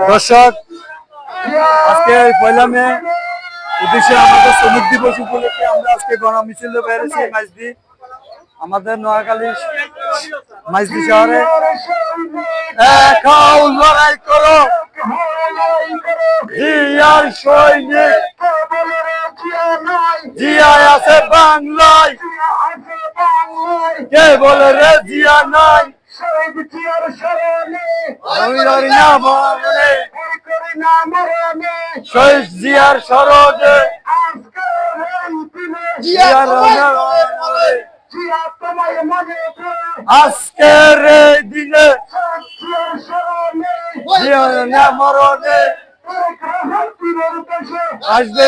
দর্শক, আজকে 1 মে উদ্দেশ্যে আমাদের শ্রমিক দিবস উপলক্ষে আমরা আজকে গণমিছিল বেরিয়েছি মাইজদি, আমাদের নোয়াখালী মাইজদি শহরে। লড়াই করো জিয়ার সৈনিক, জিয়ায় আছে বাংলায়, কে বলে রে জিয়া নাই, শহীদ জিয়ার স্মরণে আজকের এই দিনে মরণে আসবে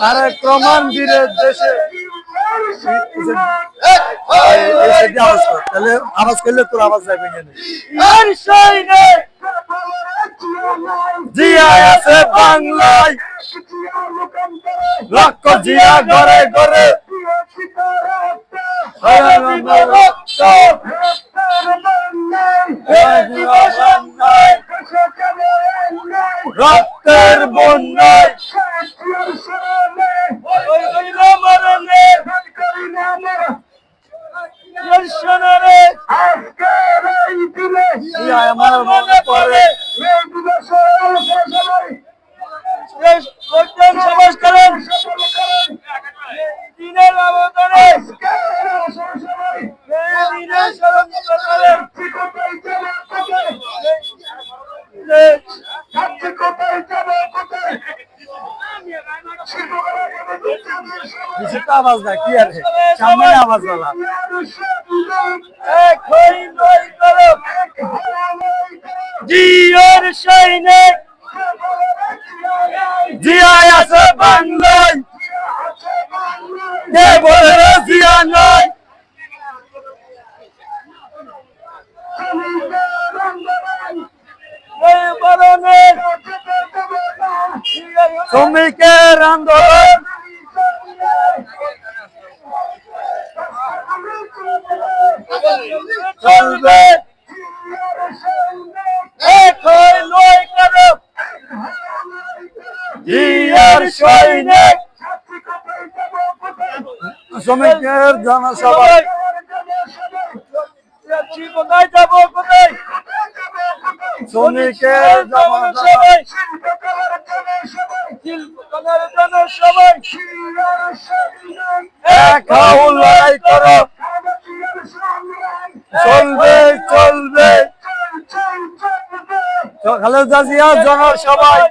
আরে প্রমাণ বীরের দেশে। তাহলে আওয়াজ করলে তোর আওয়াজ যাবে জিয়া আছে বাংলায়, লক্ষ জিয়া ঘরে ঘরে, রক্তের বন্যায় আমার মনে পড়ে সমাজ করেন দিনের আবেদনে আওয়াজ না কি আছে সামনে আওয়াজ বলা জিয়ার সৈনিক, জিয়ায় আছে বাংলায়, কে বলে জিয়া নাই, শ্রমিকের আন্দোলন চলবে, জিয়ার সৈনিক, শ্রমিকের জনসভা কোথায় যাবো, কোথায় শ্রমিকের জনসভায়, জনসভায় লড়াই করো, চলবে চলবে খালেদা জিয়ার জনসভায়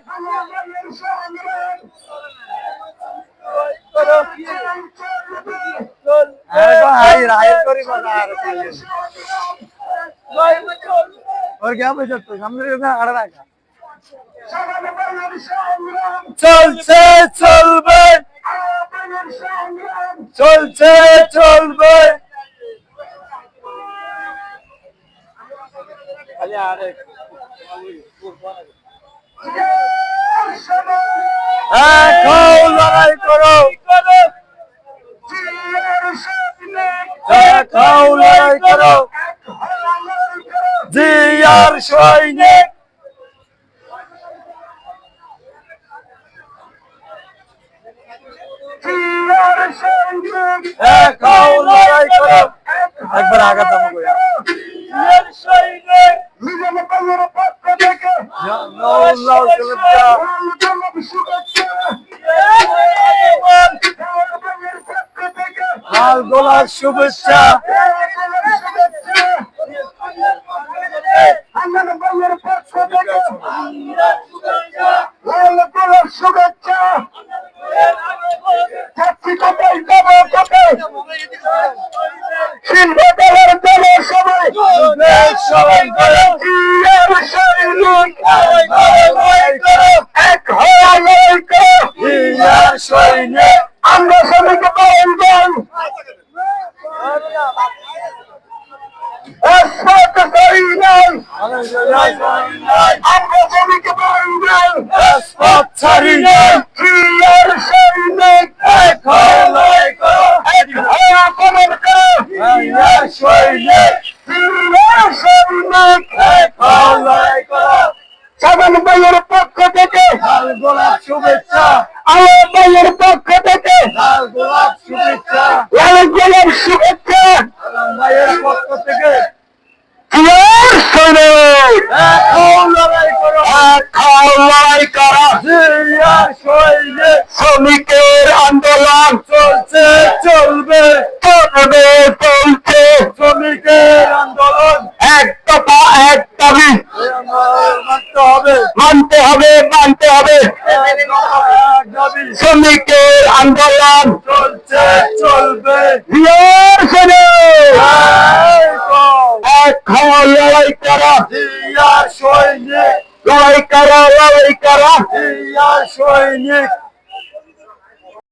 চলছে চলবে, চলছে চলবে, লড়াই করো, লড়াই করো, জিয়ার সৈনিক, লড়াই করো, একবার আঘাত লাল গোলাপ শুভেচ্ছা, শুভেচ্ছা, শিল্পকলার জনসভায় সবাই আমরা সবাইকে পালন করব, আমরা সবাইকে পালন করব, ছাড়ি নাই ভাইয়ের পক্ষ থেকে লাল গোলাপ শুভেচ্ছা, আলম ভাইয়ের পক্ষ থেকে লাল গোলাপ শুভেচ্ছা, লাল গোলাপ শুভেচ্ছা। আলম ভাইয়ের পক্ষ থেকে জিয়ার সৈনিক এখন লড়াই করো, এখন লড়াই করা জিয়া সৈনিক, শ্রমিকের আন্দোলন চলছে চলবে, চলবে চলছে। শ্রমিকের আন্দোলন এক দফা এক দাবি মানতে হবে, মানতে হবে মানতে হবে। এক দফা এক দাবি শ্রমিকের আন্দোলন চলছে চলবে। জিয়ার সৈনিক এই তো এখন লড়াই করা জিয়া সৈনিক, লড়াই করা লড়াই করা। জিয়া সৈনিক,